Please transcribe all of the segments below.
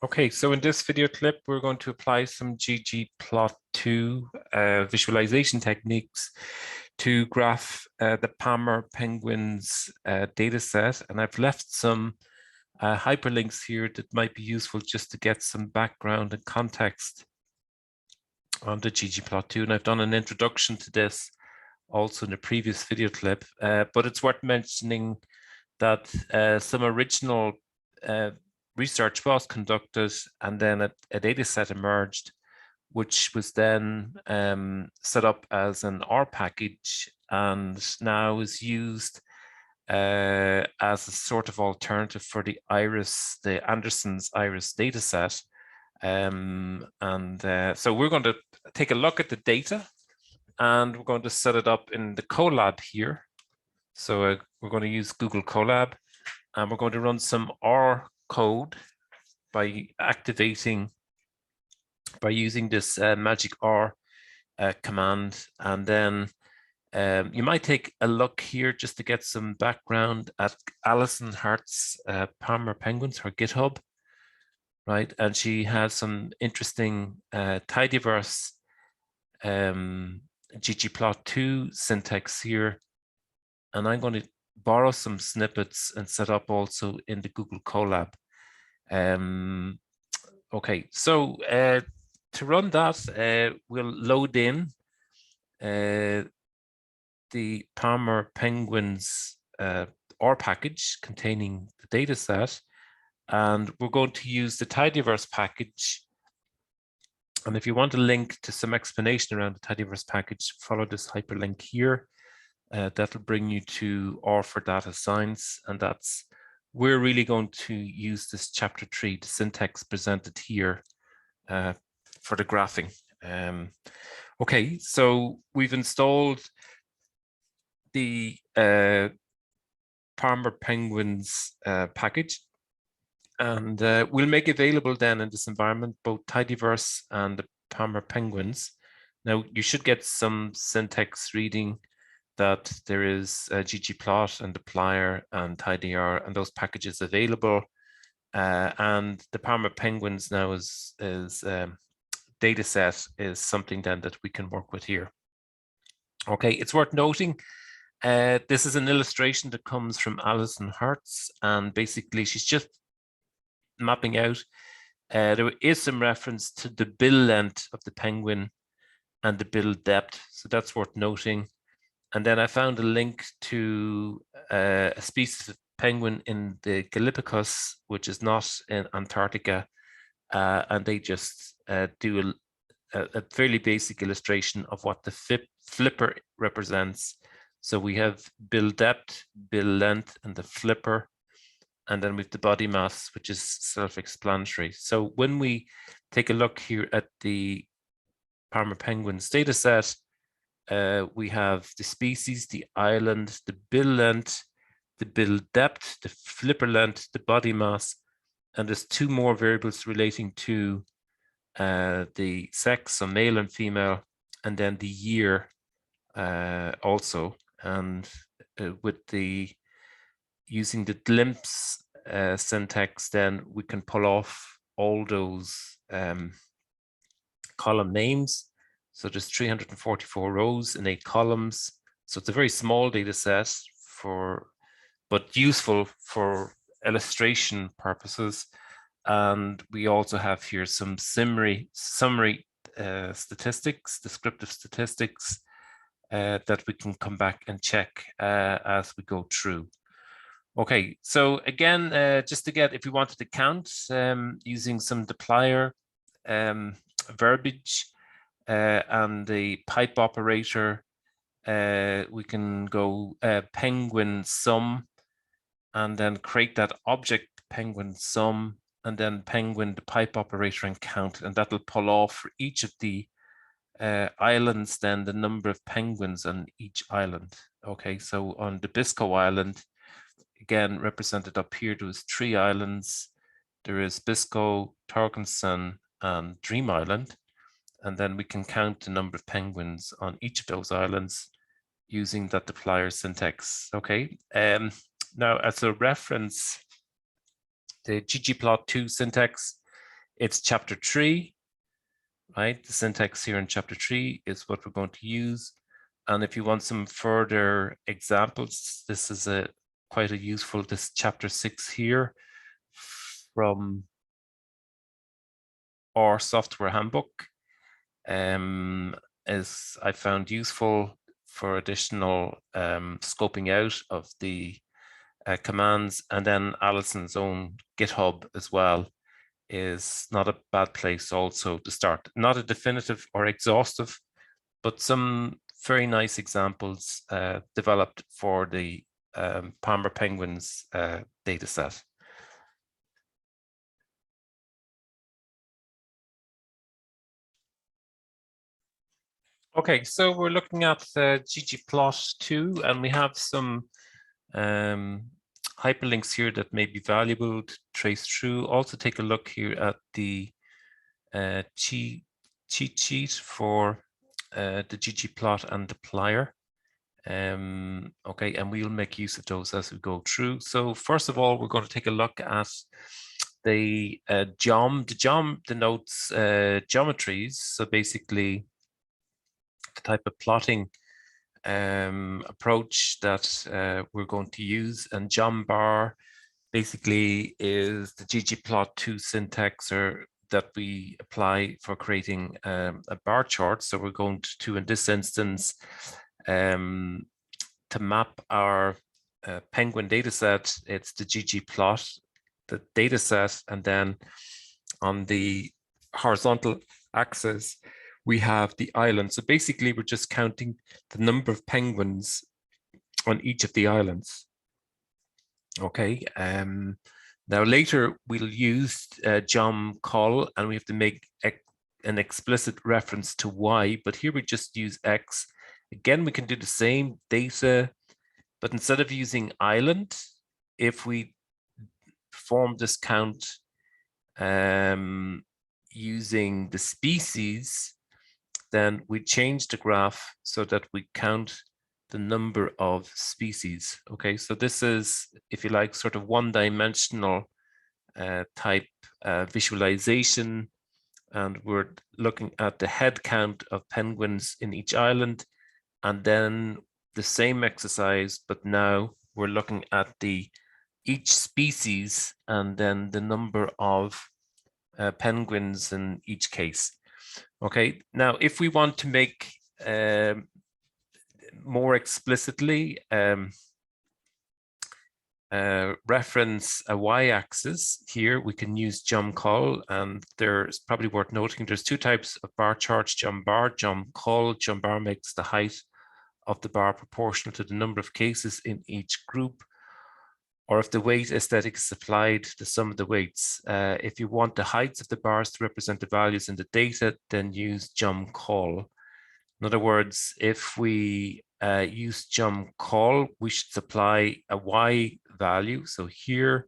Okay, so in this video clip, we're going to apply some ggplot2 visualization techniques to graph the palmerpenguins data set. And I've left some hyperlinks here that might be useful just to get some background and context on the ggplot2. And I've done an introduction to this also in the previous video clip, but it's worth mentioning that some original research was conducted, and then a data set emerged, which was then set up as an R package and now is used as a sort of alternative for the Anderson's iris data set. So we're going to take a look at the data and we're going to set it up in the Colab here. So we're going to use Google Colab, and we're going to run some R code by using this magic R command. And then you might take a look here just to get some background at Alison Hart's palmerpenguins, her GitHub, right? And she has some interesting tidyverse ggplot2 syntax here. And I'm going to borrow some snippets and set up also in the Google Colab. Okay, so to run that, we'll load in the palmerpenguins R package containing the data set, and we're going to use the tidyverse package. And if you want a link to some explanation around the tidyverse package, follow this hyperlink here. That'll bring you to R for data science, and we're really going to use this chapter 3, the syntax presented here for the graphing. Okay, so we've installed the palmerpenguins package, and we'll make available then in this environment both tidyverse and the palmerpenguins. Now you should get some syntax reading that there is a ggplot and dplyr and tidyr and those packages available. And the palmerpenguins now is data set is something then that we can work with here. Okay, it's worth noting, this is an illustration that comes from Alison Hart's, and basically she's just mapping out. There is some reference to the bill length of the penguin and the bill depth, so that's worth noting. And then I found a link to a species of penguin in the Galapagos, which is not in Antarctica, and they just do a fairly basic illustration of what the flipper represents. So we have bill depth, bill length, and the flipper, and then we have the body mass, which is self-explanatory. So when we take a look here at the palmerpenguins data set, we have the species, the island, the bill length, the bill depth, the flipper length, the body mass, and there's 2 more variables relating to the sex, so male and female, and then the year also. And using the glimpse syntax, then we can pull off all those column names. So there's 344 rows and 8 columns. So it's a very small data set but useful for illustration purposes. And we also have here some summary statistics, descriptive statistics that we can come back and check as we go through. Okay, so again, just to get, if we wanted to count using some dplyr verbiage, and the pipe operator, we can go penguin sum and then create that object penguin sum, and then penguin the pipe operator and count, and that'll pull off for each of the islands then the number of penguins on each island. Okay, so on the Biscoe Island, again represented up here, there was 3 islands. There is Biscoe, Torgenson, and Dream Island. And then we can count the number of penguins on each of those islands using that dplyr syntax. Okay. Now, as a reference, the ggplot2 syntax It's chapter 3, right? The syntax here in chapter 3 is what we're going to use. And if you want some further examples, this is quite a useful, this chapter 6 here from our software handbook is I found useful for additional scoping out of the commands, and then Alison's own GitHub as well is not a bad place also to start. Not a definitive or exhaustive, but some very nice examples developed for the palmerpenguins dataset. Okay, so we're looking at ggplot2, and we have some hyperlinks here that may be valuable to trace through. Also take a look here at the cheat sheet for the ggplot and the plier. Okay, and we'll make use of those as we go through. So first of all, we're going to take a look at the geom. The geom denotes geometries. So basically, the type of plotting approach that we're going to use, and geom basically is the ggplot2 syntax that we apply for creating a bar chart. So we're going to in this instance, to map our penguin dataset, it's the ggplot, the dataset, and then on the horizontal axis, we have the island. So basically, we're just counting the number of penguins on each of the islands. Okay. Now later we'll use geom call, and we have to make an explicit reference to y, but here we just use x. Again, we can do the same data, but instead of using island, if we perform this count using the species, then we change the graph so that we count the number of species. Okay, so this is, if you like, sort of one-dimensional type visualization, and we're looking at the head count of penguins in each island, and then the same exercise, but now we're looking at each species and then the number of penguins in each case. Okay, now if we want to make more explicitly reference a y-axis, here we can use geom call, and there's probably worth noting there's two types of bar charts: geom bar, geom call. Geom bar makes the height of the bar proportional to the number of cases in each group, or if the weight aesthetic is applied, the sum of the weights. If you want the heights of the bars to represent the values in the data, then use geom call. In other words, if we use geom call, we should supply a y value. So here,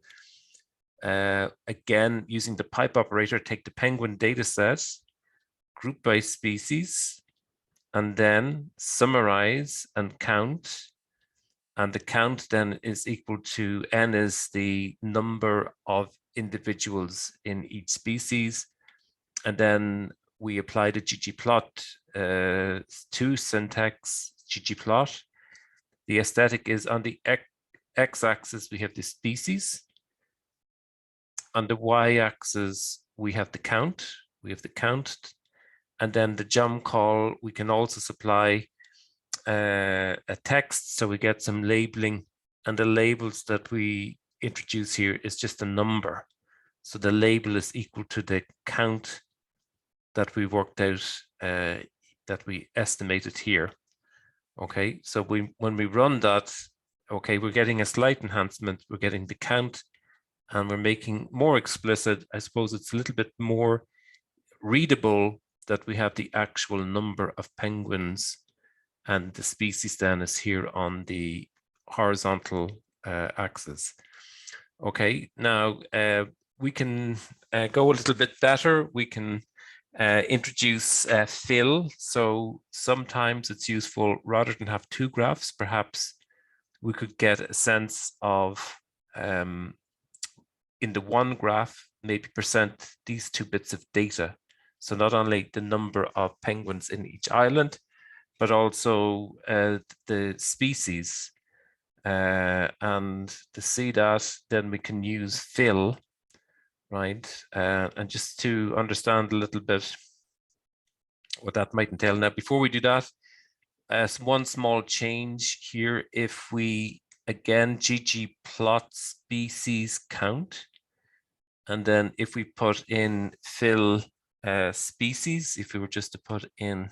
again, using the pipe operator, take the penguin data set, group by species, and then summarize and count. And the count then is equal to n is the number of individuals in each species. And then we apply the ggplot2 syntax, ggplot. The aesthetic is on the x-axis, we have the species. On the y-axis, we have the count. And then the geom call, we can also supply a text, so we get some labeling, and the labels that we introduce here is just a number. So the label is equal to the count that we worked out, that we estimated here. Okay, so when we run that, okay, we're getting a slight enhancement. We're getting the count, and we're making more explicit. I suppose it's a little bit more readable that we have the actual number of penguins, and the species then is here on the horizontal axis. Okay, now we can go a little bit better. We can introduce fill. So sometimes it's useful, rather than have two graphs, perhaps we could get a sense of in the one graph, maybe present these two bits of data. So not only the number of penguins in each island, but also the species. And to see that, then we can use fill, right? And just to understand a little bit what that might entail. Now, before we do that, as one small change here, if we again ggplot species count, and then if we put in fill species, if we were just to put in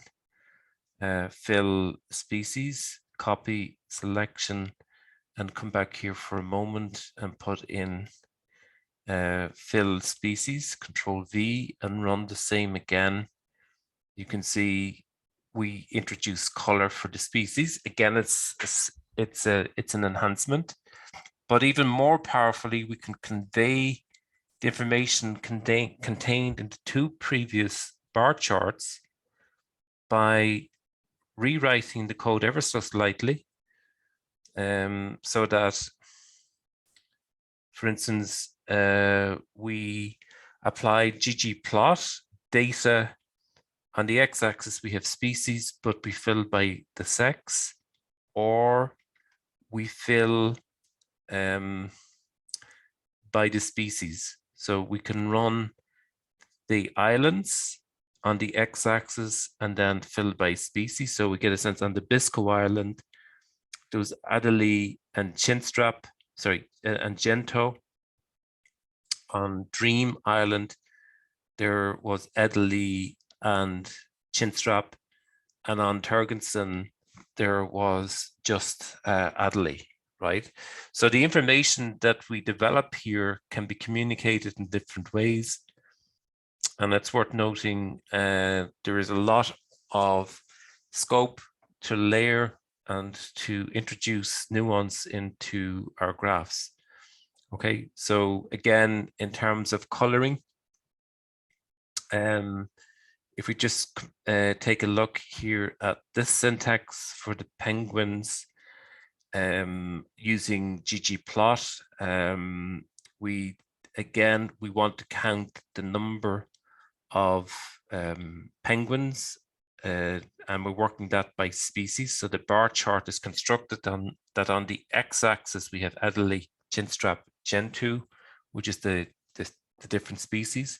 fill species, copy selection, and come back here for a moment and put in fill species, Control V, and run the same again, you can see we introduce color for the species. Again, it's an enhancement, but even more powerfully, we can convey the information contained in the two previous bar charts by rewriting the code ever so slightly, so that, for instance, we apply ggplot data. On the x-axis, we have species, but we fill by the sex, or we fill by the species. So we can run the islands on the x-axis and then fill by species. So we get a sense on the Bisco Island, there was Adelie and Chinstrap, and Gento. On Dream Island, there was Adelie and Chinstrap, and on Turgensen, there was just Adelie, right? So the information that we develop here can be communicated in different ways. And it's worth noting there is a lot of scope to layer and to introduce nuance into our graphs. Okay, so again, in terms of coloring, if we just take a look here at this syntax for the penguins using ggplot, we want to count the number of penguins, and we're working that by species. So the bar chart is constructed on that. On the x-axis, we have Adelie, Chinstrap, Gentoo, which is the different species.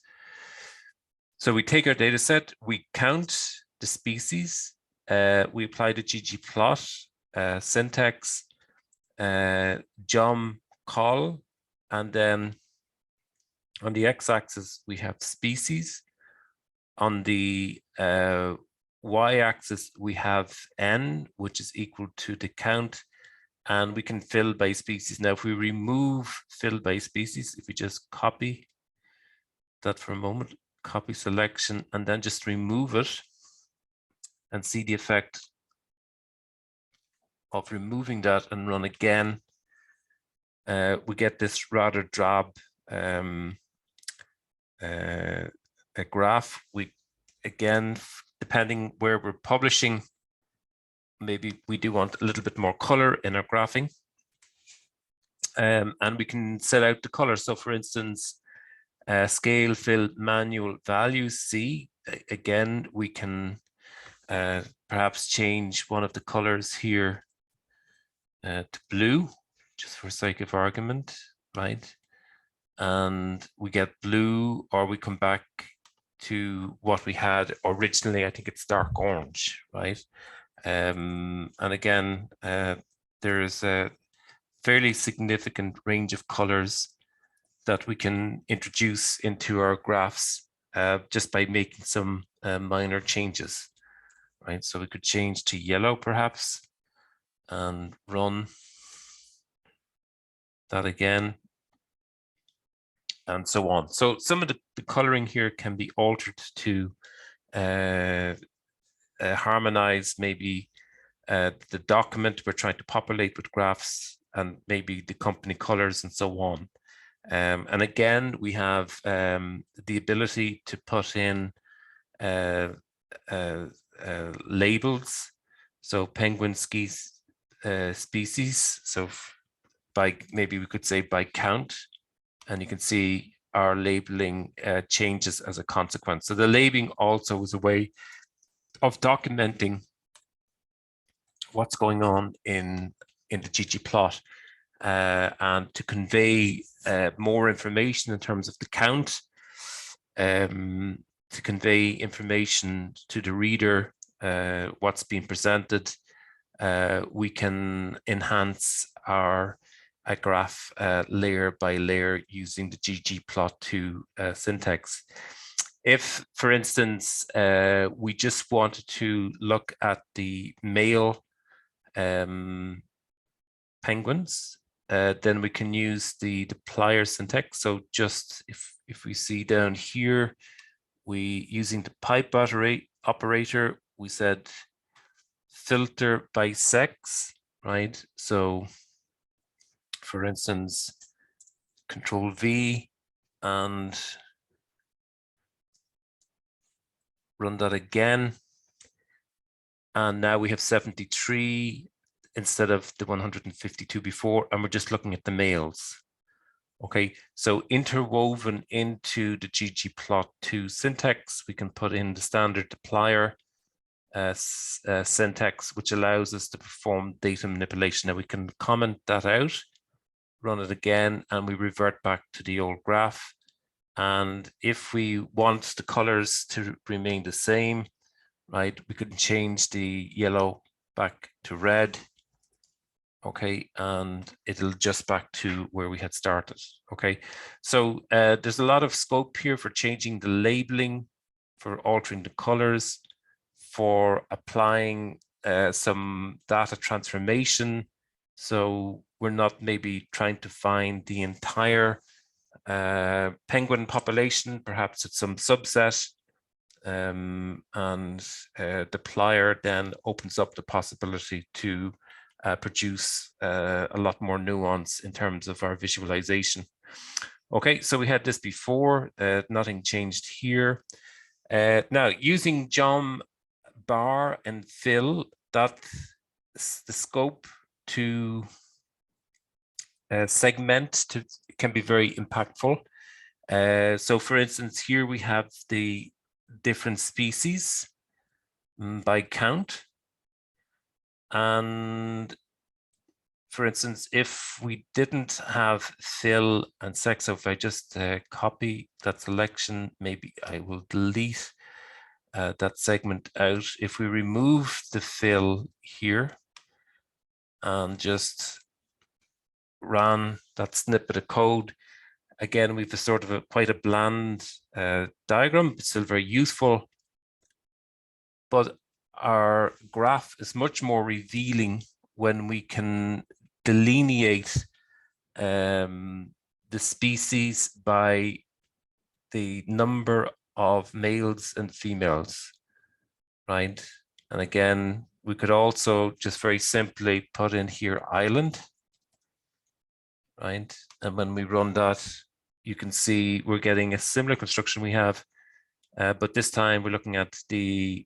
So we take our data set, we count the species, we apply the ggplot syntax, geom call, and then on the x-axis we have species. On the y-axis we have n, which is equal to the count, and we can fill by species. Now, if we remove fill by species, if we just copy that for a moment, copy selection, and then just remove it and see the effect of removing that and run again, we get this rather drab a graph. We, again, depending where we're publishing, maybe we do want a little bit more color in our graphing, and we can set out the color. So for instance, scale, fill, manual, values, C. Again, we can perhaps change one of the colors here to blue, just for sake of argument, right? And we get blue, or we come back to what we had originally. I think it's dark orange, right? And again, there is a fairly significant range of colors that we can introduce into our graphs just by making some minor changes, right? So we could change to yellow perhaps and run that again, and so on. So some of the coloring here can be altered to harmonize maybe the document we're trying to populate with graphs, and maybe the company colors and so on. And again, we have the ability to put in labels. So penguin species. So by, maybe we could say by count, And you can see our labeling changes as a consequence. So the labeling also is a way of documenting what's going on in the ggplot and to convey more information in terms of the count, to convey information to the reader, what's being presented. We can enhance our graph layer by layer using the ggplot2 syntax. If, for instance, we just wanted to look at the male penguins, then we can use the dplyr syntax. So just if we see down here, we using the pipe operator, we said filter by sex, right? So for instance, Control V and run that again. And now we have 73 instead of the 152 before, and we're just looking at the males. Okay, so interwoven into the ggplot2 syntax, we can put in the standard dplyr syntax, which allows us to perform data manipulation. Now we can comment that out, run it again, and we revert back to the old graph. And if we want the colors to remain the same, right, we could change the yellow back to red. Okay, and it'll adjust back to where we had started. Okay, so there's a lot of scope here for changing the labeling, for altering the colors, for applying some data transformation. So we're not maybe trying to find the entire penguin population, perhaps it's some subset, and dplyr then opens up the possibility to produce a lot more nuance in terms of our visualization. Okay, so we had this before, nothing changed here. Now, using geom bar and fill, that's the scope to segment can be very impactful. So for instance, here we have the different species by count. And for instance, if we didn't have fill and sex, so if I just copy that selection, maybe I will delete that segment out. If we remove the fill here and just run that snippet of code, again, we've a sort of quite a bland diagram, but still very useful. But our graph is much more revealing when we can delineate the species by the number of males and females, right? And again, we could also just very simply put in here island, right? And when we run that, you can see we're getting a similar construction we have, but this time we're looking at the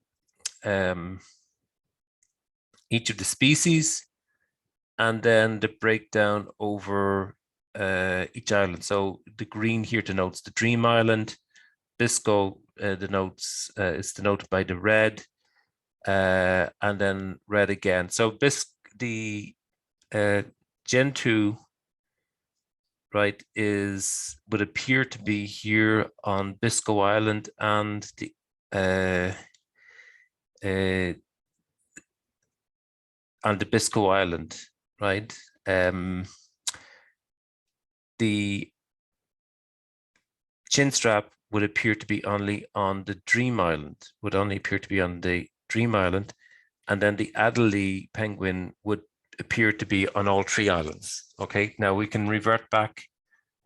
each of the species and then the breakdown over each island. So the green here denotes the dream island. Bisco denotes is denoted by the red, and then red again. So the Gen2, right, would appear to be here on Bisco Island and the Bisco Island, right? The chin strap would appear to be only on the Dream Island, and then the Adelie penguin would appear to be on all three islands. Okay, now we can revert back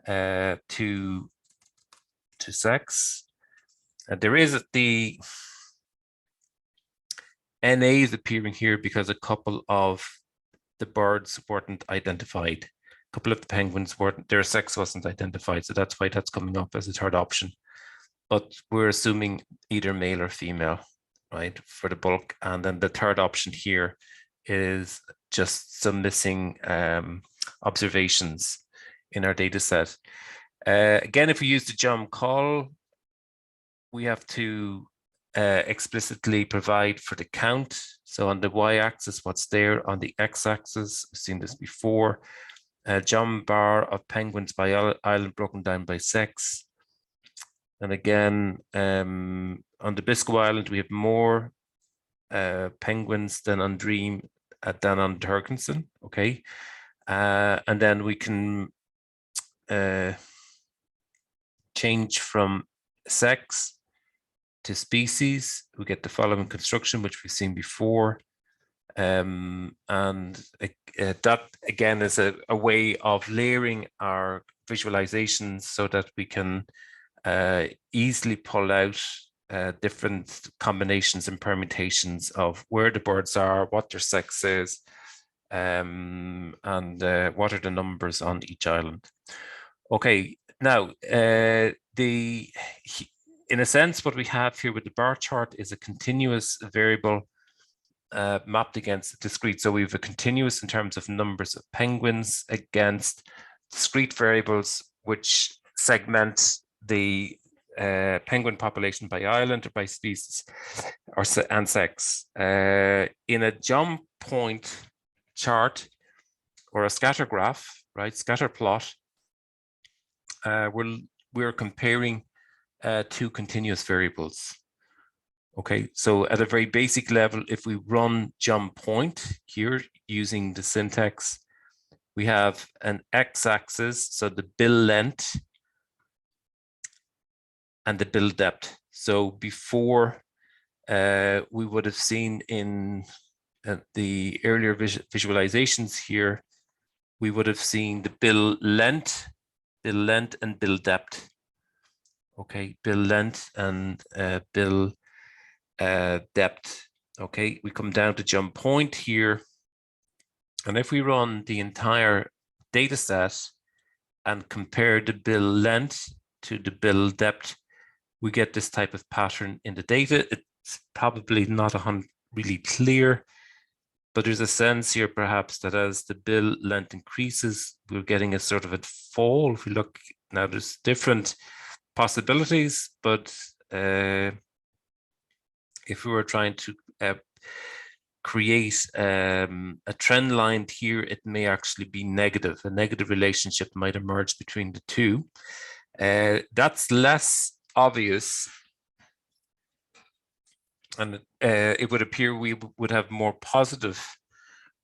to sex. There is the NA is appearing here because a couple of the birds weren't identified. A couple of the penguins weren't, their sex wasn't identified, so that's why that's coming up as a third option. But we're assuming either male or female, right, for the bulk. And then the third option here is just some missing observations in our data set. Again, if we use the geom call, we have to explicitly provide for the count. So on the y-axis, what's there? On the x-axis, we've seen this before. Geom bar of penguins by island broken down by sex. And again, on the Biscoe Island, we have more penguins than on Dream than on Turkenson. Okay, and then we can change from sex to species. We get the following construction, which we've seen before. And that again is a way of layering our visualizations so that we can easily pull out different combinations and permutations of where the birds are, what their sex is, and what are the numbers on each island. Okay, now in a sense, what we have here with the bar chart is a continuous variable mapped against a discrete. So we have a continuous in terms of numbers of penguins against discrete variables which segment the penguin population by island or by species and sex. In a geom point chart or a scatter graph, right, scatter plot, we're comparing two continuous variables. Okay, so at a very basic level, if we run geom point here using the syntax, we have an x-axis, so the bill length, and the bill depth. So before, we would have seen in the earlier visualizations here, we would have seen the bill length and bill depth. Okay, bill length and bill depth. Okay, we come down to geom point here, and if we run the entire data set and compare the bill length to the bill depth, we get this type of pattern in the data. It's probably not really clear, but there's a sense here perhaps that as the bill length increases, we're getting a sort of a fall. If we look now, there's different possibilities, but if we were trying to create a trend line here, it may actually be negative. A negative relationship might emerge between the two. That's less obvious, and it would appear we would have more positive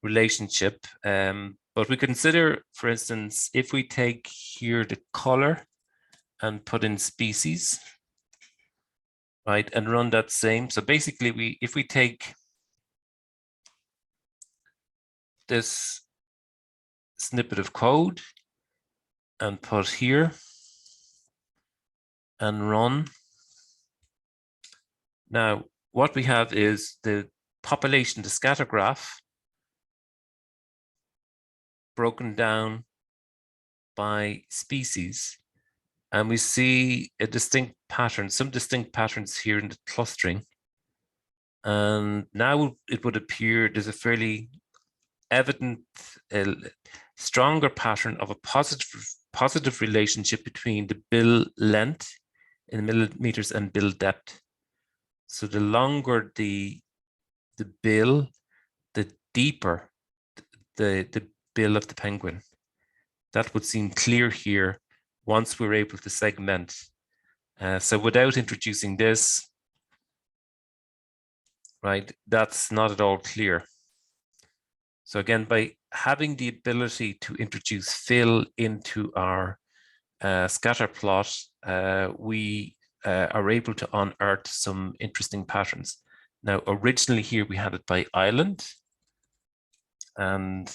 relationship. But we consider, for instance, if we take here the color and put in species, right, and run that same. So basically, if we take this snippet of code and put here and run. Now, what we have is the population, the scatter graph, broken down by species. And we see a distinct pattern, some distinct patterns here in the clustering. And now it would appear there's a fairly evident, stronger pattern of a positive relationship between the bill length in millimeters and bill depth. So the longer the bill, the deeper the bill of the penguin. That would seem clear here once we're able to segment. So without introducing this, right, that's not at all clear. So again, by having the ability to introduce fill into our scatter plot, we are able to unearth some interesting patterns. Now, originally here we had it by island, and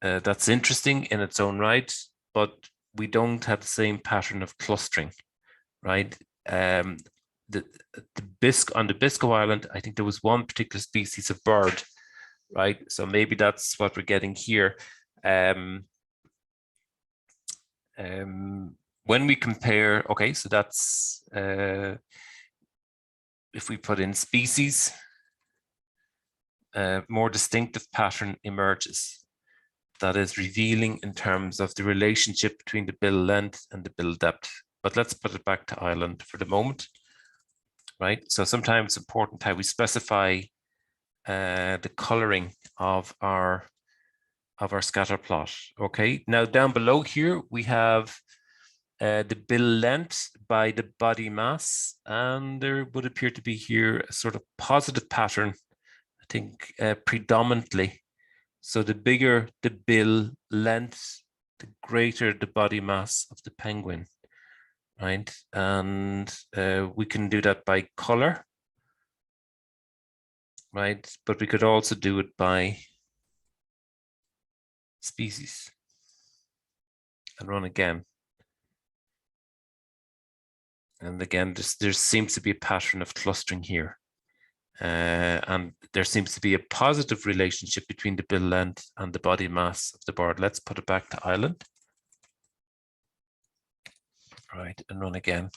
that's interesting in its own right, but we don't have the same pattern of clustering, right? On the Biscoe Island, I think there was one particular species of bird, right? So maybe that's what we're getting here. When we compare, okay, so that's, if we put in species, more distinctive pattern emerges. that is revealing in terms of the relationship between the bill length and the bill depth. But let's put it back to island for the moment, right? So sometimes it's important how we specify the coloring of our scatter plot. Okay, now down below here we have the bill length by the body mass, and there would appear to be here a sort of positive pattern, I think, predominantly. So the bigger the bill length, the greater the body mass of the penguin, right? And we can do that by color, right? But we could also do it by species and run again. And again, there seems to be a pattern of clustering here. And there seems to be a positive relationship between the bill length and the body mass of the bird. Let's put it back to island. Right, and run again.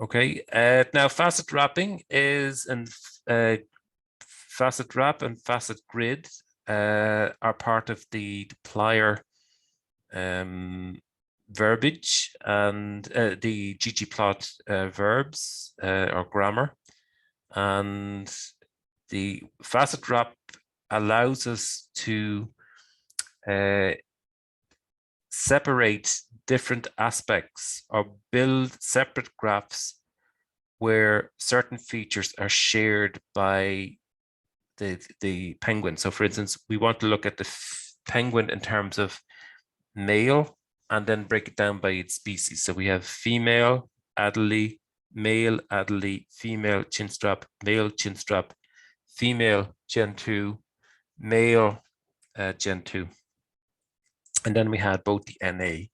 Okay, now facet wrapping is, and facet wrap and facet grid are part of the plier verbiage and the ggplot verbs or grammar. And the facet wrap allows us to separate different aspects or build separate graphs where certain features are shared by the penguin. So for instance, we want to look at the penguin in terms of male and then break it down by its species. So we have female Adelie, male Adelie, female chinstrap, male chinstrap, female gentoo, male gentoo. And then we had both the NA,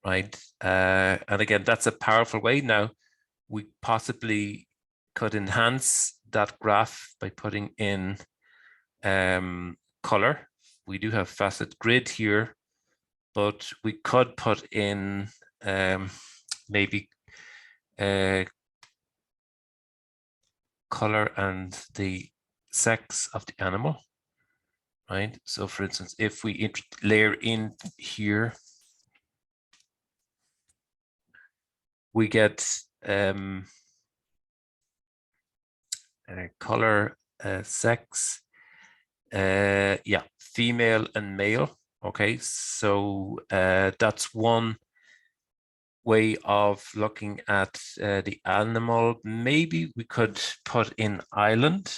right? And again, that's a powerful way. Now, we possibly could enhance that graph by putting in color. We do have facet grid here, but we could put in maybe color and the sex of the animal, right? So for instance, if we layer in here, we get color, sex, yeah, female and male. Okay, so that's one way of looking at the animal. Maybe we could put in island.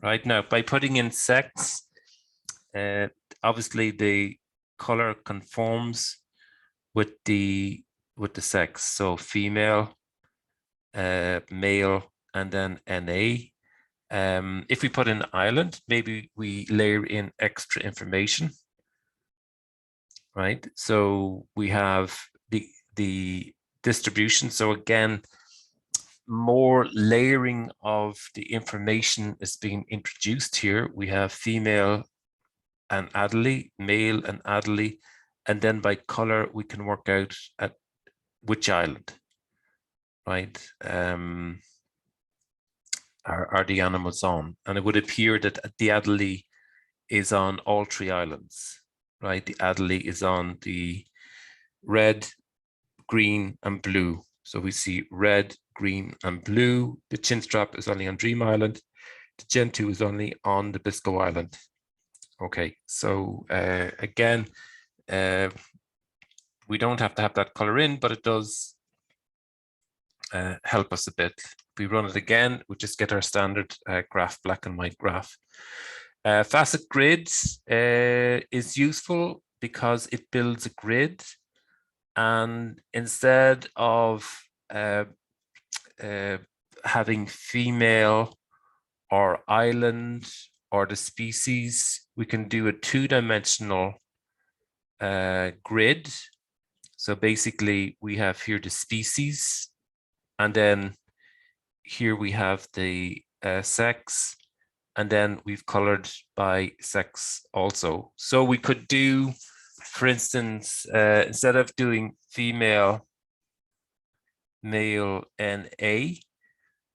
Right now, by putting in sex, obviously the color conforms with the sex. So female, male, and then NA. If we put in island, maybe we layer in extra information, right? So we have the distribution. So again, more layering of the information is being introduced here. We have female and Adelie, male and Adelie, and then by color we can work out at which island, right? Are the animals on? And it would appear that the Adelie is on all three islands, right? The Adelie is on the red, green, and blue. So we see red, green, and blue. The chinstrap is only on Dream Island. The gentoo is only on the Biscoe Island. Okay, so again, we don't have to have that color in, but it does help us a bit. If we run it again, we just get our standard graph, black and white graph. Facet grids is useful because it builds a grid, and instead of having female or island or the species, we can do a two-dimensional grid. So basically we have here the species, and then here we have the sex, and then we've colored by sex also. So we could do, for instance, instead of doing female, male, NA,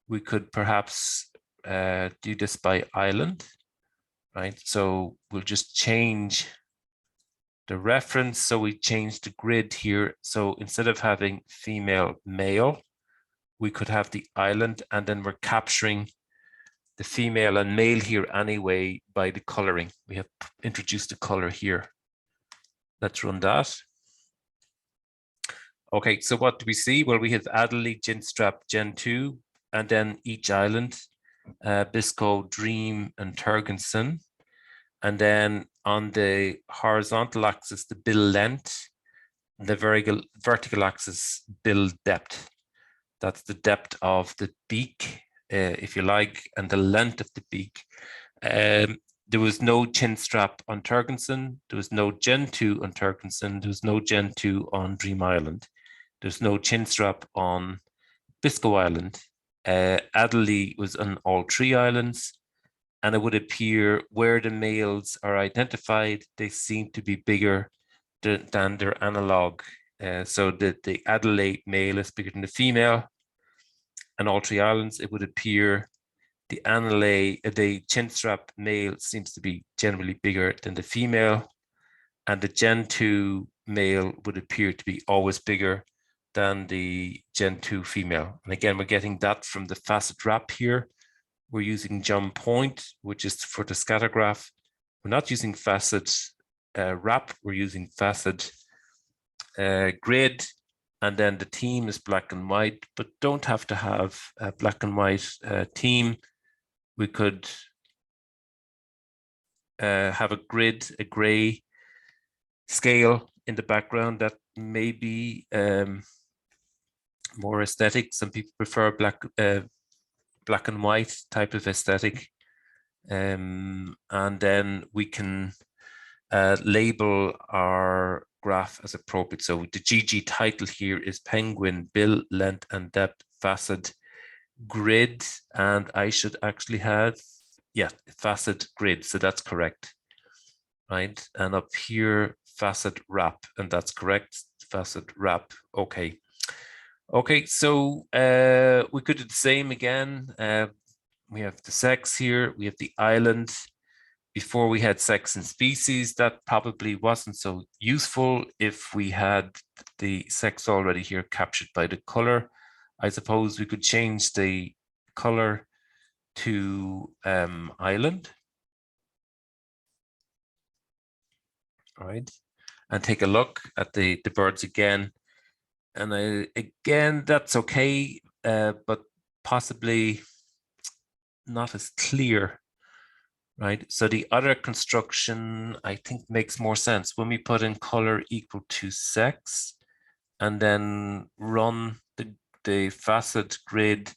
we could perhaps do this by island, right? So we'll just change the reference. So we change the grid here. So instead of having female, male, we could have the island, and then we're capturing the female and male here anyway by the coloring. We have introduced the color here. Let's run that. Okay, so what do we see? Well, we have Adderley, Ginstrap, Gen 2, and then each island, Biscoe, Dream, and Turgensen. And then on the horizontal axis, the bill length, the vertical axis, bill depth. That's the depth of the beak, if you like, and the length of the beak. There was no chin strap on Turgensen. There was no Gen 2 on Turgensen. There was no Gen 2 on Dream Island. There's no chin strap on Biscoe Island. Adderley was on all 3 islands, and it would appear where the males are identified, they seem to be bigger than their analog. So the Adelaide male is bigger than the female. And all 3 islands, it would appear the chin strap male seems to be generally bigger than the female, and the Gen 2 male would appear to be always bigger than the Gen 2 female. And again, we're getting that from the facet wrap here. We're using jump point, which is for the scatter graph. We're not using facet wrap, we're using facet grid, and then the theme is black and white, but don't have to have a black and white theme. We could have a grid, a gray scale in the background that may be more aesthetic. Some people prefer black and white type of aesthetic. And then we can label our graph as appropriate. So the GG title here is penguin bill length and depth facet grid, and I should actually have, yeah, facet grid. So that's correct, right? And up here, facet wrap, and that's correct, facet wrap. Okay. Okay, so we could do the same again. We have the sex here, we have the island. Before we had sex and species, that probably wasn't so useful if we had the sex already here captured by the color. I suppose we could change the color to island. All right, and take a look at the birds again. And again, that's okay, but possibly not as clear, right? So the other construction, I think, makes more sense when we put in color equal to sex and then run the facet grid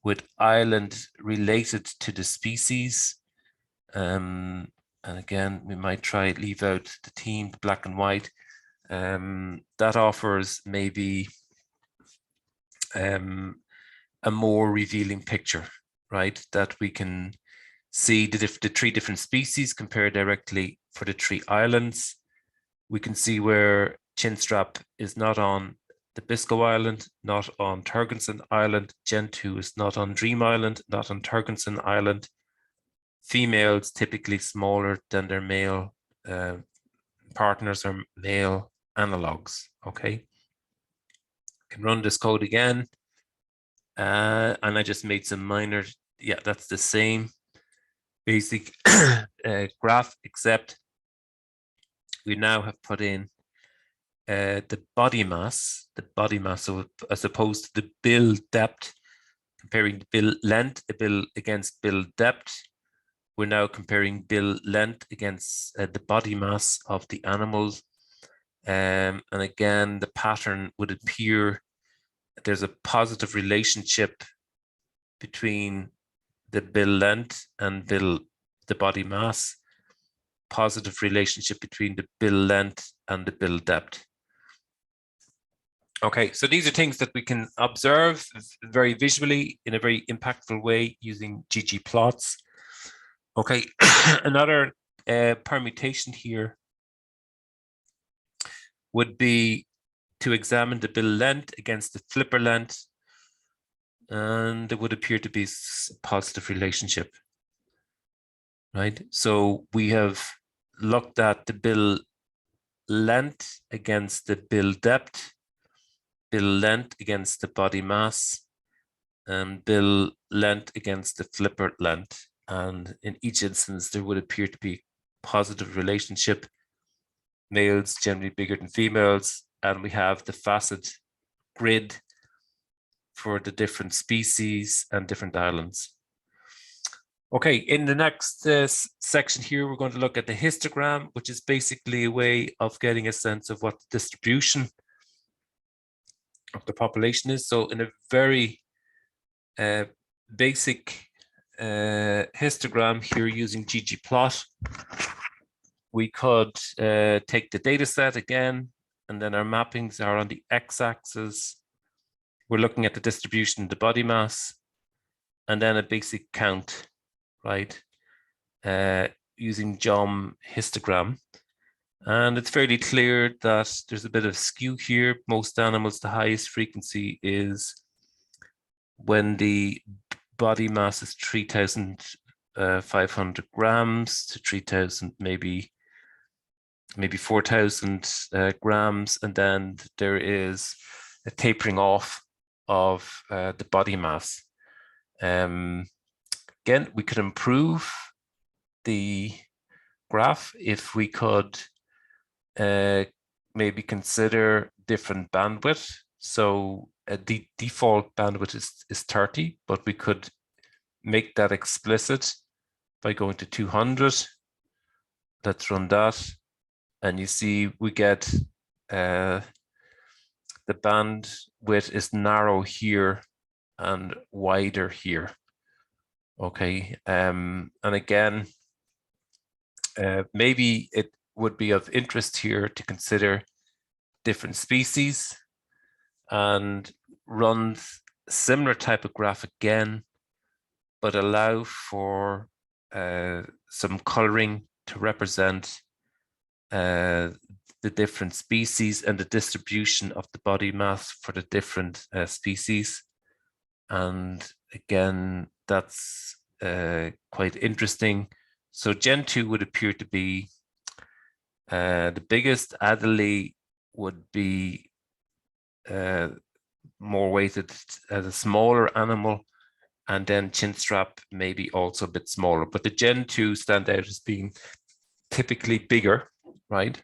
with island related to the species. And again, we might try leave out the theme, black and white. That offers maybe a more revealing picture, right? That we can see the 3 different species compared directly for the 3 islands. We can see where chinstrap is not on the Biscoe Island, not on Turgensen Island. Gen 2 is not on Dream Island, not on Turgensen Island. Females typically smaller than their male partners or male analogs. Okay, can run this code again, and I just made some minor. Yeah, that's the same basic graph, except we now have put in the body mass, so as opposed to the bill depth, comparing the bill length, the bill against bill depth. We're now comparing bill length against the body mass of the animals. And again, the pattern would appear there's a positive relationship between the bill length and the body mass, positive relationship between the bill length and the bill depth. Okay, so these are things that we can observe very visually in a very impactful way using ggplots. Okay, another permutation here would be to examine the bill length against the flipper length, and there would appear to be a positive relationship, right? So we have looked at the bill length against the bill depth, bill length against the body mass, and bill length against the flipper length. And in each instance, there would appear to be a positive relationship, males generally bigger than females, and we have the facet grid for the different species and different islands. Okay, in the next section here, we're going to look at the histogram, which is basically a way of getting a sense of what the distribution of the population is. So in a very basic histogram here using ggplot, we could take the data set again, and then our mappings are on the x-axis. We're looking at the distribution of the body mass, and then a basic count, right? Using geom histogram. And it's fairly clear that there's a bit of skew here. Most animals, the highest frequency is when the body mass is 3,500 grams to 3,000, maybe 4,000 grams. And then there is a tapering off of the body mass. Again, we could improve the graph if we could maybe consider different bandwidth. So the default bandwidth is 30, but we could make that explicit by going to 200. Let's run that. And you see we get the bandwidth is narrow here and wider here. Okay, and again, maybe it would be of interest here to consider different species and run a similar type of graph again, but allow for some coloring to represent the different species and the distribution of the body mass for the different species. And again, that's quite interesting. So Gen 2 would appear to be the biggest. Adelie would be more weighted as a smaller animal, and then chinstrap maybe also a bit smaller. But the Gen 2 stand out as being typically bigger, right?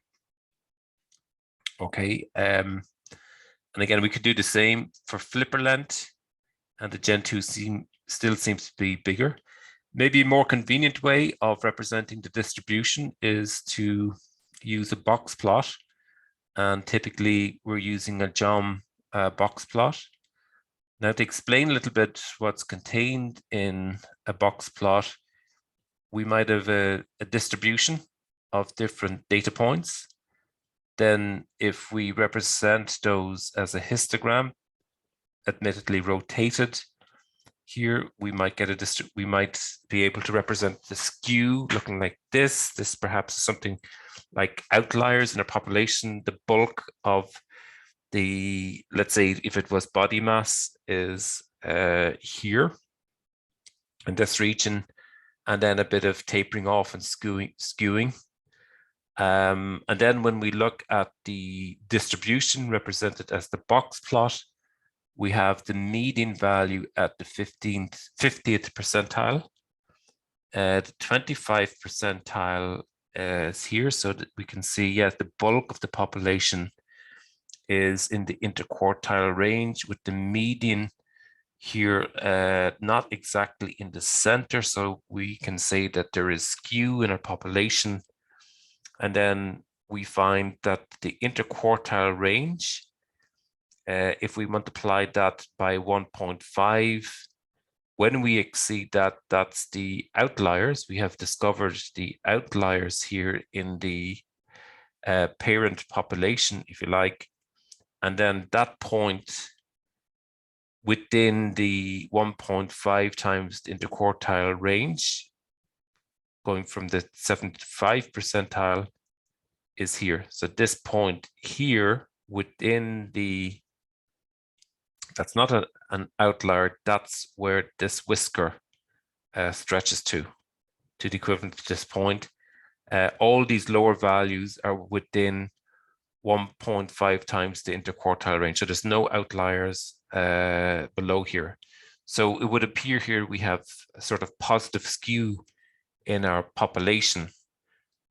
Okay, and again, we could do the same for flipper length, and the Gen 2 still seems to be bigger. Maybe a more convenient way of representing the distribution is to use a box plot. And typically we're using a geom box plot. Now, to explain a little bit what's contained in a box plot, we might have a distribution of different data points. Then if we represent those as a histogram, admittedly rotated, here we might get we might be able to represent the skew looking like this. This perhaps is something like outliers in a population. The bulk of the, let's say if it was body mass, is here in this region, and then a bit of tapering off and skewing. And then when we look at the distribution represented as the box plot, we have the median value at the 50th percentile. The 25th percentile is here, so that we can see, yes, the bulk of the population is in the interquartile range, with the median here not exactly in the center. So we can say that there is skew in our population. And then we find that the interquartile range, if we multiply that by 1.5, when we exceed that, that's the outliers. We have discovered the outliers here in the parent population, if you like. And then that point within the 1.5 times the interquartile range, going from the 75th percentile, is here. So this point here within the, that's not an outlier, that's where this whisker stretches to. to the equivalent at this point. All these lower values are within 1.5 times the interquartile range. So there's no outliers below here. So it would appear here we have a sort of positive skew in our population.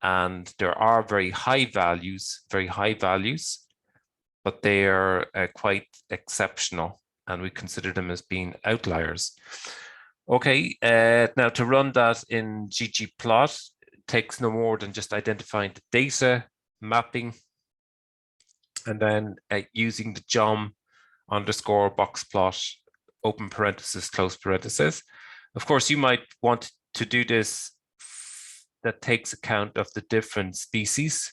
And there are very high values, but they are quite exceptional. And we consider them as being outliers. Okay, now to run that in ggplot, it takes no more than just identifying the data, mapping, and then using the Boxplot, open parenthesis, close parenthesis. Of course, you might want to do this that takes account of the different species,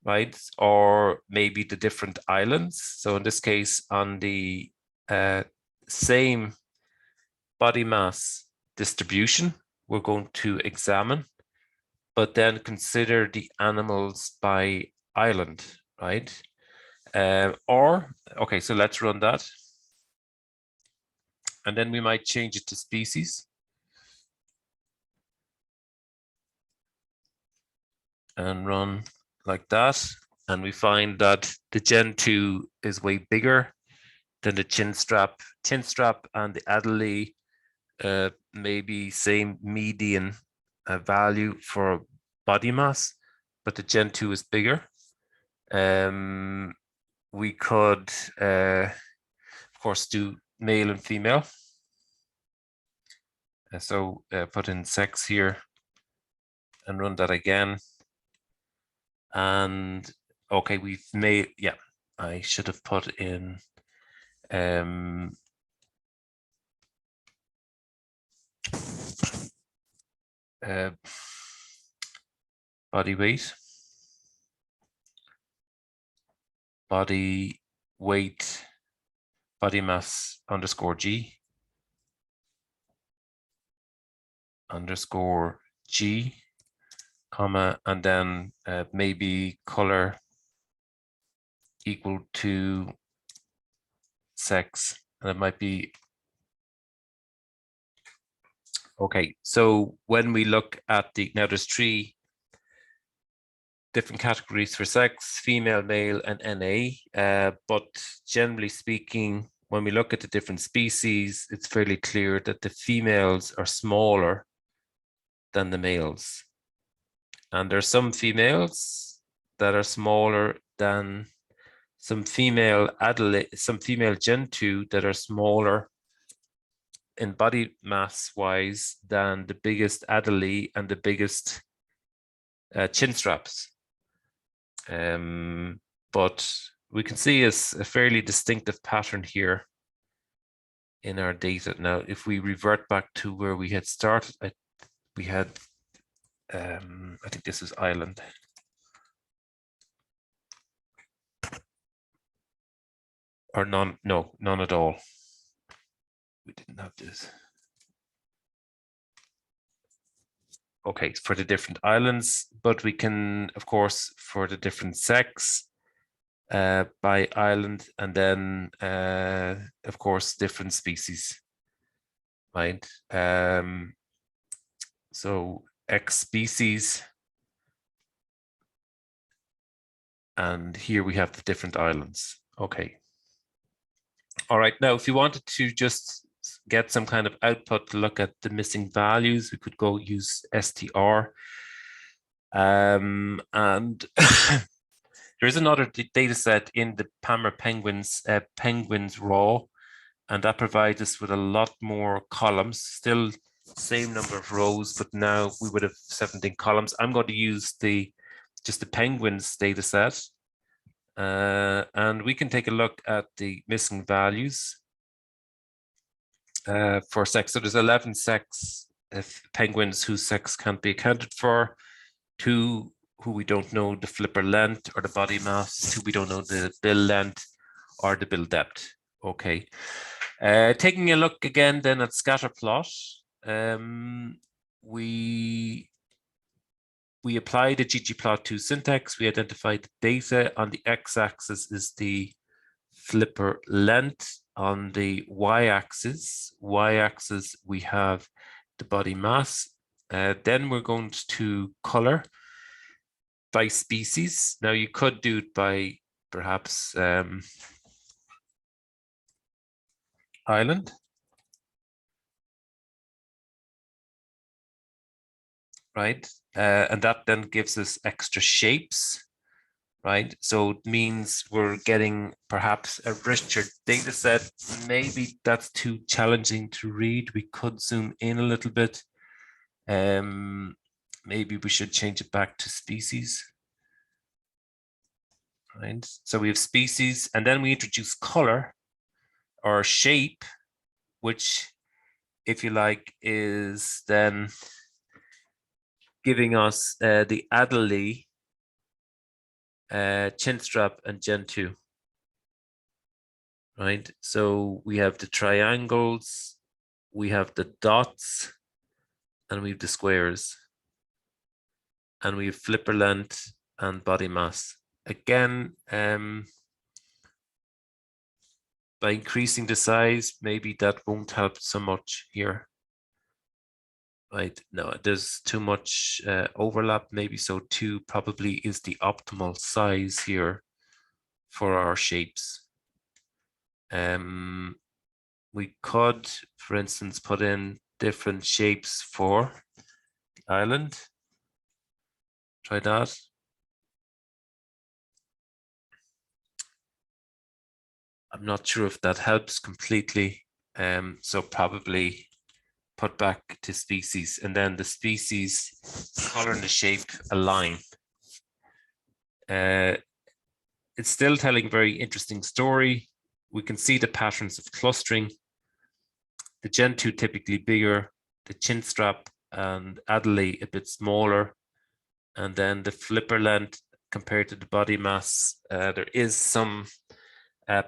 right? Or maybe the different islands. So in this case, on the same body mass distribution, we're going to examine, but then consider the animals by island, right? Okay, so let's run that. And then we might change it to species. And run like that. And we find that the Gen2 is way bigger than the chin strap. Chin strap and the underlie maybe same median value for body mass, but the Gen2 is bigger. We could, of course, do male and female. So put in sex here and run that again. And okay, we've made, yeah, I should have put in body weight, body mass underscore G underscore G, comma, and then maybe color equal to sex, and it might be okay. So when we look at now there's 3 different categories for sex: female, male, and NA. But generally speaking, when we look at the different species, it's fairly clear that the females are smaller than the males, and there's some females that are smaller than some female Gen2 that are smaller in body mass wise than the biggest underlie and the biggest chin straps. But we can see a fairly distinctive pattern here in our data. Now, if we revert back to where we had started, we had, I think this is island. Or none at all. We didn't have this. Okay, for the different islands, but we can, of course, for the different sex by island, and then, of course, different species, right? So X species, and here we have the different islands. Okay. All right, now if you wanted to just get some kind of output to look at the missing values, we could go use str. And there is another data set in the palmerpenguins penguins raw, and that provides us with a lot more columns, still same number of rows, but now we would have 17 columns. I'm going to use just the penguins data set. And we can take a look at the missing values for sex. So there's 11 sex penguins whose sex can't be accounted for, 2 who we don't know the flipper length or the body mass, 2 we don't know the bill length or the bill depth. Okay. Taking a look again then at Scatterplot, we apply the ggplot2 syntax. We identify the data. On the x-axis is the flipper length. On the y-axis we have the body mass. Then we're going to color by species. Now you could do it by perhaps island. Right, and that then gives us extra shapes, right? So it means we're getting perhaps a richer data set. Maybe that's too challenging to read. We could zoom in a little bit. Maybe we should change it back to species. Right, so we have species, and then we introduce color or shape, which, if you like, is then giving us the underlie, chin strap, and Gen 2. Right, so we have the triangles, we have the dots, and we have the squares, and we have flipper length and body mass. Again, by increasing the size, maybe that won't help so much here. Right, no, there's too much overlap, maybe, so 2 probably is the optimal size here for our shapes. We could, for instance, put in different shapes for the island. Try that. I'm not sure if that helps completely. So probably put back to species, and then the species color and the shape align. It's still telling a very interesting story. We can see the patterns of clustering. The Gen 2 typically bigger, the chin strap and underlie a bit smaller, and then the flipper length compared to the body mass. There is some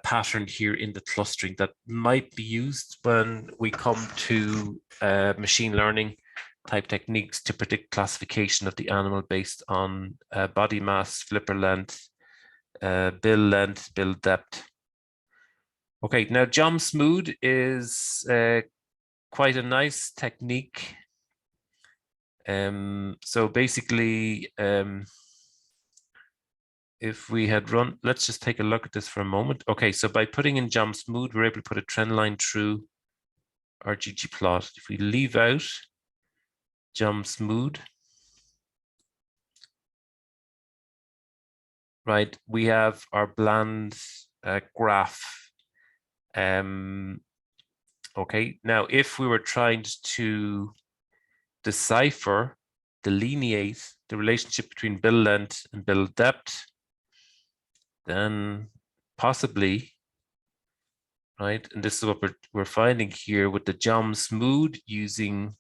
pattern here in the clustering that might be used when we come to machine learning type techniques to predict classification of the animal based on body mass, flipper length, bill depth. Okay, now Jumpsmood is quite a nice technique. So basically, if we had run, let's just take a look at this for a moment. Okay, so by putting in Jumpsmood, we're able to put a trend line through our ggplot. If we leave out Jumpsmood, right, we have our bland graph. Okay, now if we were trying to decipher, delineate the relationship between bill length and bill depth, then possibly, right, and this is what we're finding here with the Jumpsmood using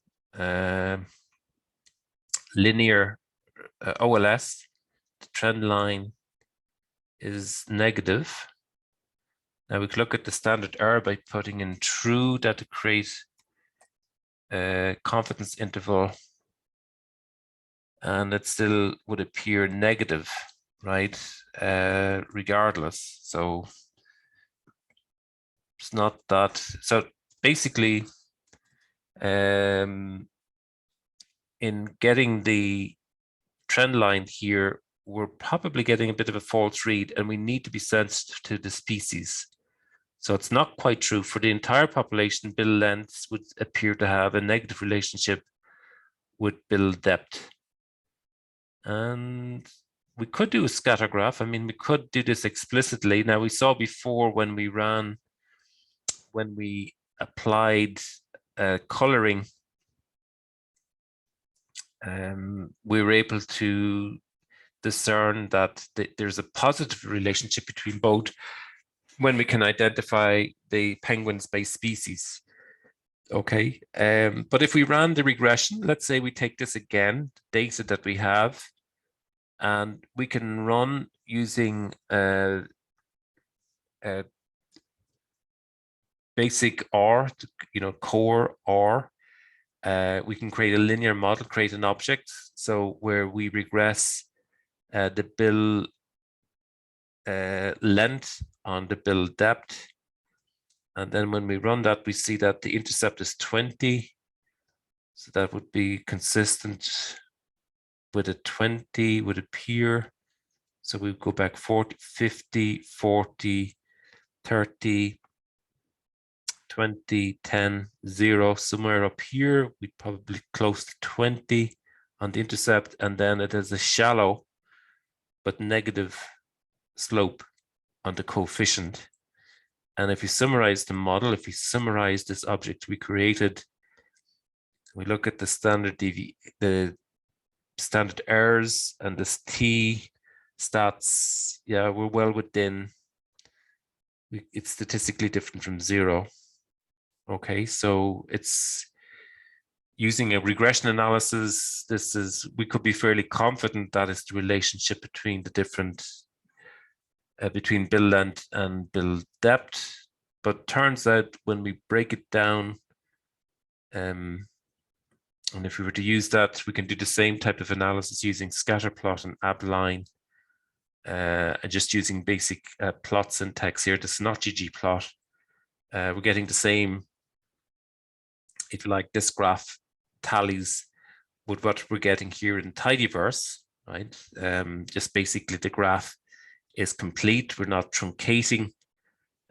linear OLS, the trend line is negative. Now we can look at the standard error by putting in true, that to create a confidence interval, and it still would appear negative, right, regardless. So it's not that. So basically, in getting the trend line here, we're probably getting a bit of a false read, and we need to be sensitive to the species. So it's not quite true. For the entire population, bill lengths would appear to have a negative relationship with bill depth. And we could do a scatter graph. I mean, we could do this explicitly. Now, we saw before when we applied coloring, we were able to discern that there's a positive relationship between both when we can identify the penguins by species. Okay, but if we ran the regression, let's say we take this again, data that we have, and we can run using basic R, core R. We can create a linear model, create an object. So where we regress the bill length on the bill depth. And then when we run that, we see that the intercept is 20. So that would be consistent with a 20 would appear. So we go back 40, 50, 40, 30, 20, 10, 0, somewhere up here, we'd probably close to 20 on the intercept, and then it has a shallow but negative slope on the coefficient. And if you summarize the model, if we summarize this object we created, we look at the standard errors and this t stats, yeah, we're well within, it's statistically different from 0. Okay, so it's using a regression analysis. We could be fairly confident that is the relationship between the different, between build length and build depth. But turns out when we break it down, and if we were to use that, we can do the same type of analysis using Scatterplot and abline, and just using basic plot syntax here. This is not ggplot. We're getting the same, if you like, this graph tallies with what we're getting here in tidyverse, right? Just basically the graph is complete. We're not truncating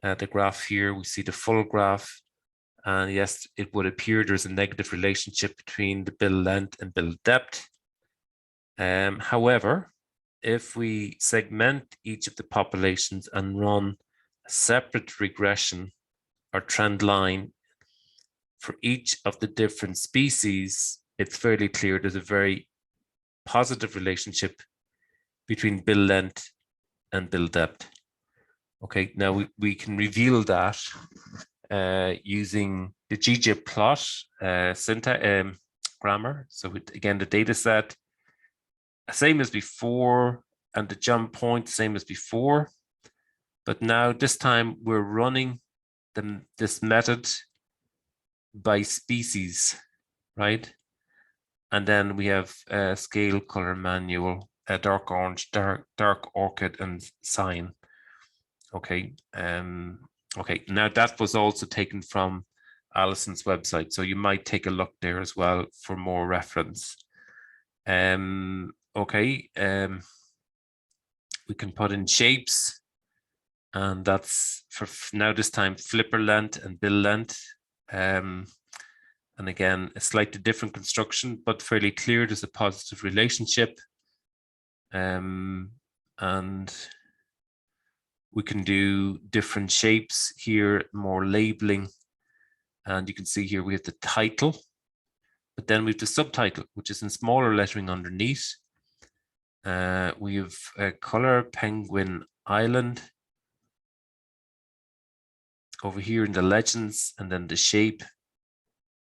the graph here. We see the full graph. And yes, it would appear there's a negative relationship between the build length and build depth. However, if we segment each of the populations and run a separate regression or trend line for each of the different species, it's fairly clear there's a very positive relationship between build length and build depth. Okay, now we can reveal that using the ggplot syntax grammar. So again, the data set, same as before, and the jump point, same as before. But now this time we're running this method by species, right? And then we have scale, color, manual, dark orange, dark orchid, and cyan. Okay. Okay. Now that was also taken from Alison's website, so you might take a look there as well for more reference. Okay. We can put in shapes, and that's for now this time flipper length and bill length. And again, a slightly different construction, but fairly clear. There's a positive relationship. And we can do different shapes here, more labeling. And you can see here we have the title, but then we have the subtitle, which is in smaller lettering underneath. We have a color penguin island over here in the legends, and then the shape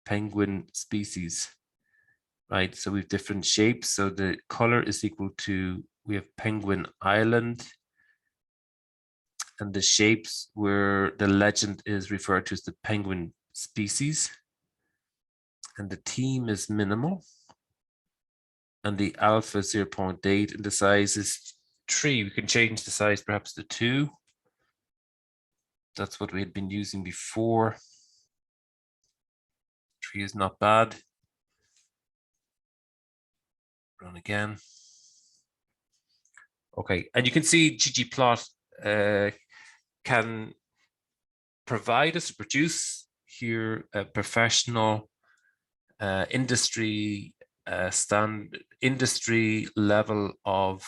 penguin species, right? So we have different shapes. So the color is equal to, we have penguin island, and the shapes where the legend is referred to as the penguin species, and the theme is minimal, and the alpha is 0.8, and the size is 3. We can change the size perhaps to 2. That's what we had been using before. 3 is not bad. Run again. Okay, and you can see ggplot can provide us, produce here a professional industry industry level of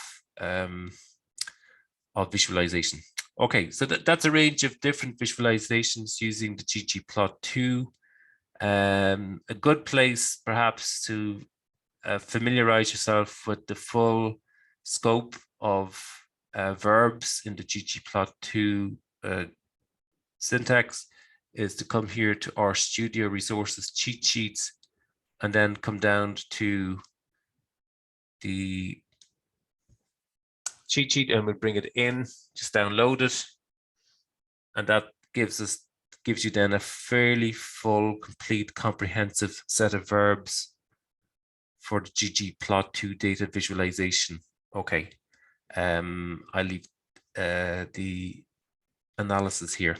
visualization. Okay, so that's a range of different visualizations using the ggplot2. A good place perhaps to familiarize yourself with the full scope of verbs in the ggplot2 syntax is to come here to our Studio Resources cheat sheets, and then come down to the cheat sheet, and we'll bring it in, just download it, and that gives you then a fairly full, complete, comprehensive set of verbs for the ggplot2 data visualization. Okay, I'll leave the analysis here.